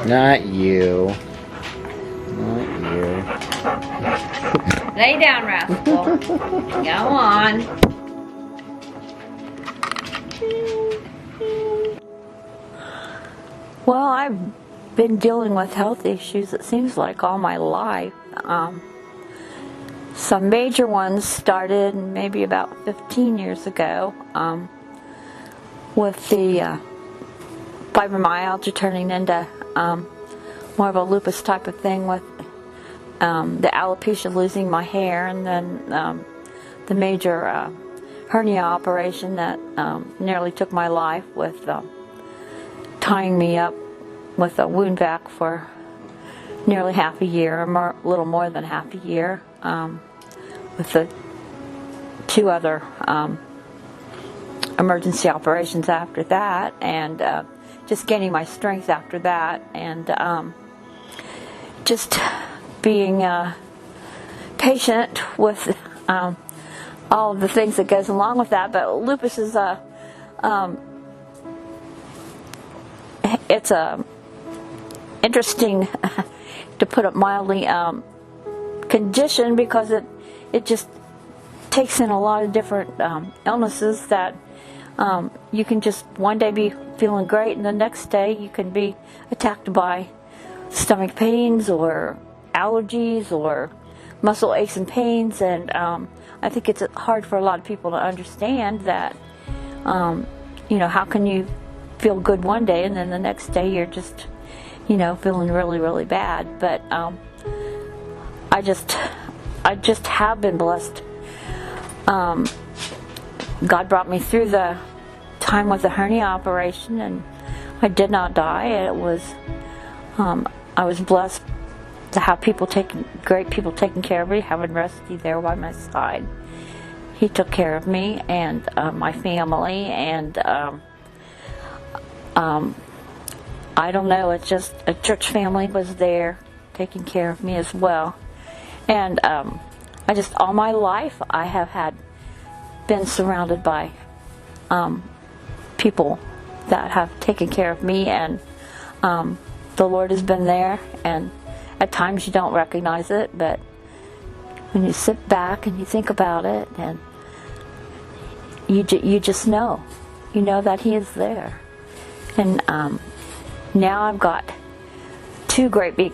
Not you. Not you. Lay down, rascal. Go on. Well, I've been dealing with health issues, it seems like, all my life. Some major ones started maybe about 15 years ago with the fibromyalgia turning into more of a lupus type of thing, with the alopecia losing my hair, and then the major hernia operation that nearly took my life, with tying me up with a wound vac for nearly half a year, or a little more than half a year, with the two other emergency operations after that, and just gaining my strength after that, and just being patient with all of the things that goes along with that. But lupus is it's a interesting, to put it mildly, condition, because it just takes in a lot of different illnesses that you can just one day be feeling great, and the next day you can be attacked by stomach pains or allergies or muscle aches and pains. And I think it's hard for a lot of people to understand that, how can you feel good one day and then the next day you're just, feeling really, really bad. But I just have been blessed. God brought me through the time with the hernia operation, and I did not die. It was, I was blessed to have great people taking care of me, having Rusty there by my side. He took care of me and my family, and I don't know, it's just a church family was there taking care of me as well. And all my life I have been surrounded by people that have taken care of me, and the Lord has been there, and at times you don't recognize it, but when you sit back and you think about it, and you just know that He is there. And now I've got two great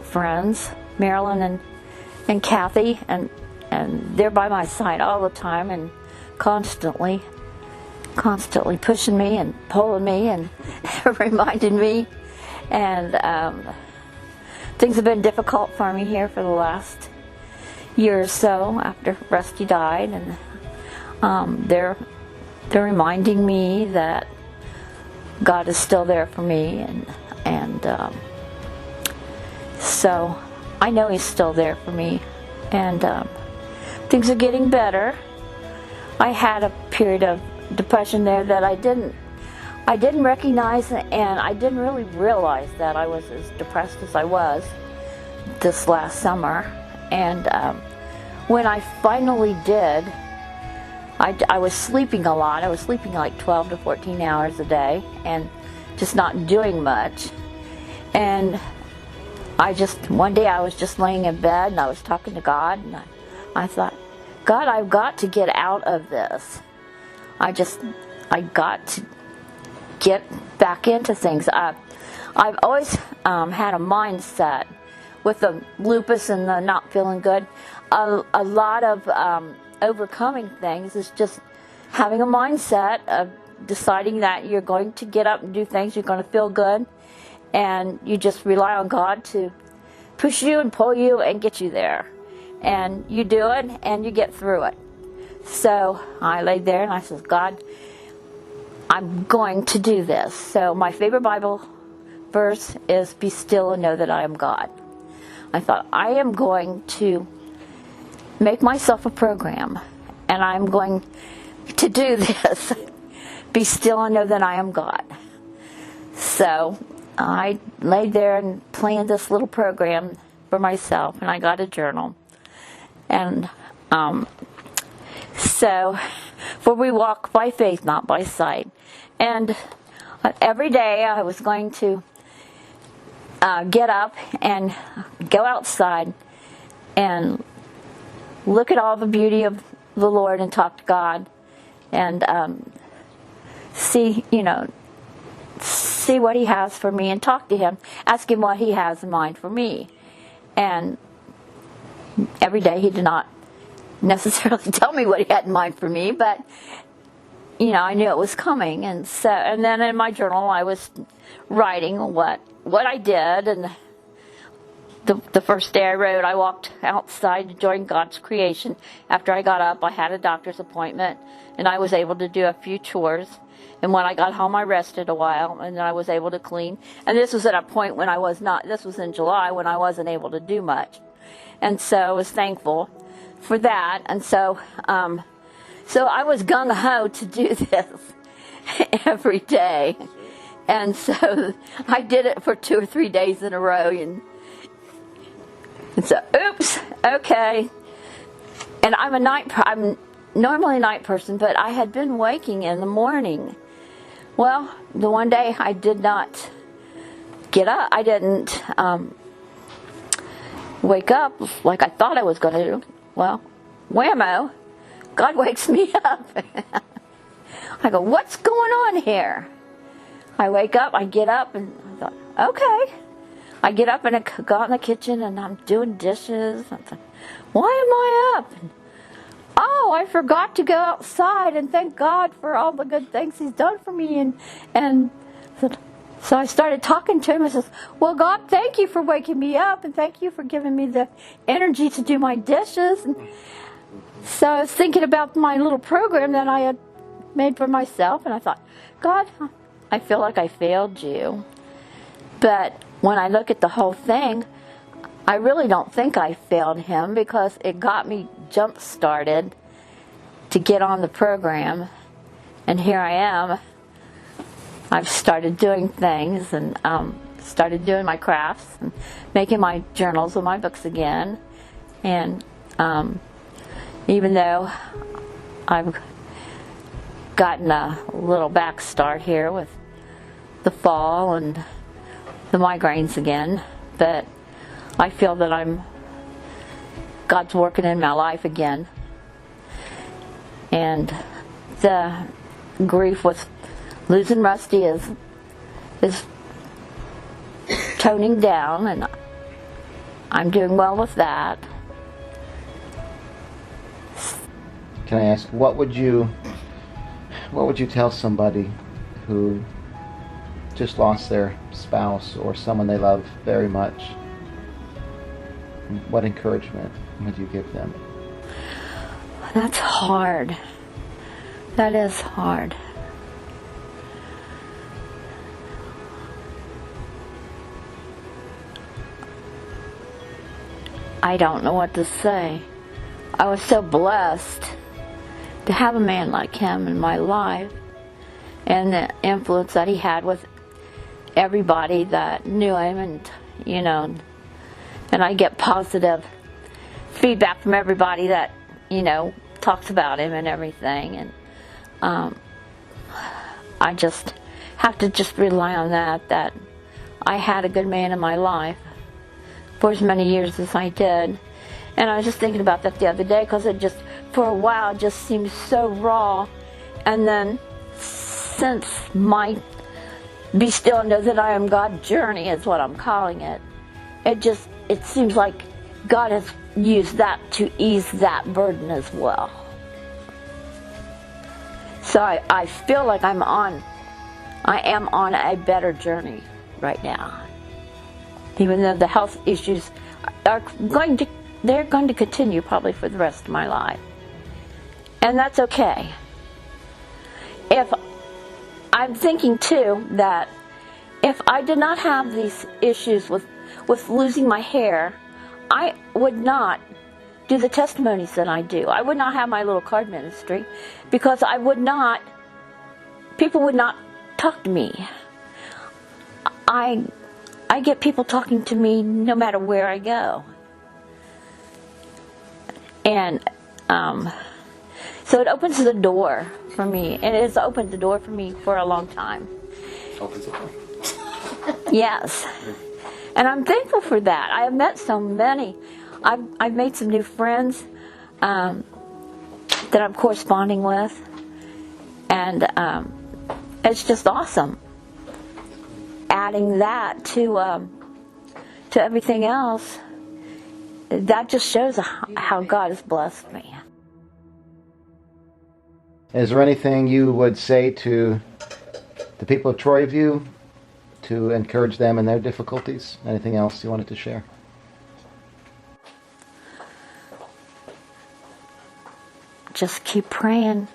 friends, Marilyn and Kathy, and they're by my side all the time, and constantly pushing me and pulling me and reminding me. And things have been difficult for me here for the last year or so after Rusty died, and they're reminding me that God is still there for me, and so I know He's still there for me, and things are getting better. I had a period of depression there that I didn't recognize, and I didn't really realize that I was as depressed as I was this last summer. And when I finally did, I was sleeping a lot. I was sleeping like 12 to 14 hours a day and just not doing much. And one day I was just laying in bed and I was talking to God, and I thought, God, I've got to get out of this. I got to get back into things. I've always had a mindset with the lupus and the not feeling good. A lot of overcoming things is just having a mindset of deciding that you're going to get up and do things, you're going to feel good, and you just rely on God to push you and pull you and get you there. And you do it, and you get through it. So I laid there and I said, God, I'm going to do this. So my favorite Bible verse is, be still and know that I am God. I thought, I am going to make myself a program, and I'm going to do this. Be still and know that I am God. So I laid there and planned this little program for myself, and I got a journal. And for we walk by faith, not by sight. And every day I was going to get up and go outside and look at all the beauty of the Lord and talk to God and see what He has for me and talk to Him, ask Him what He has in mind for me. And every day He did not necessarily tell me what He had in mind for me, but I knew it was coming. And then in my journal I was writing what I did. And the first day I wrote, I walked outside to join God's creation. After I got up, I had a doctor's appointment, and I was able to do a few chores. And when I got home, I rested a while, and then I was able to clean. And this was at a point when I was not, this was in July, when I wasn't able to do much. And so I was thankful for that. And so I was gung-ho to do this every day. And so I did it for 2 or 3 days in a row. And so, oops, okay. And I'm normally a night person, but I had been waking in the morning. Well, the one day I did not get up. I didn't wake up like I thought I was going to do. Well, whammo, God wakes me up. I go, what's going on here? I wake up, I get up, and I thought, okay. I get up and I go in the kitchen and I'm doing dishes. I thought, why am I up? And, oh, I forgot to go outside and thank God for all the good things He's done for me. And so I started talking to Him. I said, well, God, thank you for waking me up, and thank you for giving me the energy to do my dishes. And so I was thinking about my little program that I had made for myself, and I thought, God, I feel like I failed you. But when I look at the whole thing, I really don't think I failed Him, because it got me jump-started to get on the program. And here I am. I've started doing things and started doing my crafts and making my journals and my books again. And even though I've gotten a little back start here with the fall and the migraines again, but I feel that God's working in my life again. And the grief with losing Rusty is toning down, and I'm doing well with that. Can I ask, what would you tell somebody who just lost their spouse or someone they love very much? What encouragement would you give them? That's hard. That is hard. I don't know what to say. I was so blessed to have a man like him in my life, and the influence that he had with everybody that knew him, and and I get positive feedback from everybody that talks about him and everything, and I just have to rely on that I had a good man in my life for as many years as I did. And I was just thinking about that the other day, because it just, for a while, just seemed so raw. And then, since my Be Still and Know That I Am God journey is what I'm calling it, it seems like God has used that to ease that burden as well. So I feel like I am on a better journey right now. Even though the health issues are going to continue probably for the rest of my life. And that's okay. If I'm thinking too that if I did not have these issues with losing my hair, I would not do the testimonies that I do. I would not have my little card ministry, because people would not talk to me. I get people talking to me no matter where I go. And so it opens the door for me, and it has opened the door for me for a long time. Opens the door. Yes. And I'm thankful for that. I have met so many. I've made some new friends that I'm corresponding with. And it's just awesome. Adding that to everything else, that just shows how God has blessed me. Is there anything you would say to the people of Troyview to encourage them in their difficulties? Anything else you wanted to share? Just keep praying.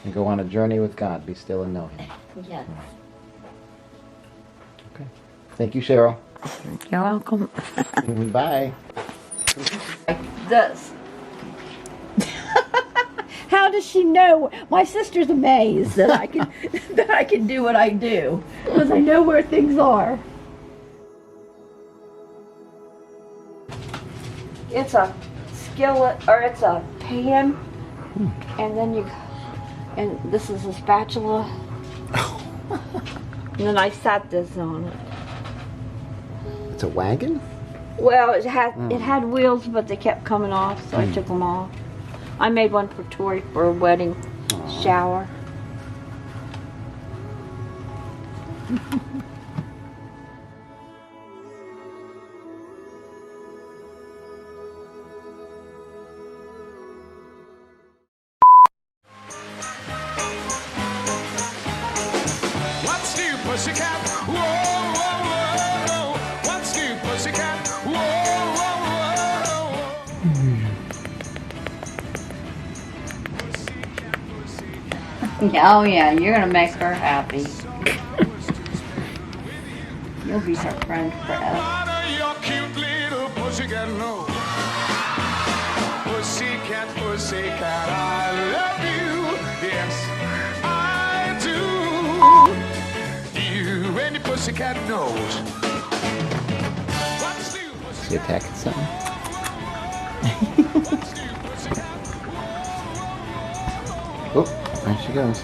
And go on a journey with God. Be still and know Him. Yes. Okay. Thank you, Cheryl. You're welcome. Bye. This. How does she know? My sister's amazed that I can that I can do what I do because I know where things are. It's a skillet, or it's a pan, and then this is a spatula, and then I sat this on it. It's a wagon? Well, it had wheels, but they kept coming off, so I took them off. I made one for Tori for a wedding shower. What's new, pussycat? Whoa, whoa, whoa. What's new, pussycat? Whoa, whoa, Oh yeah, you're gonna make her happy. You'll be her friend forever. what are your cute little pussycat know? Pussycat, pussycat, I love you. Yes, I do. You and your pussycat knows. What's new, Is he attacking something? Oh, there she goes.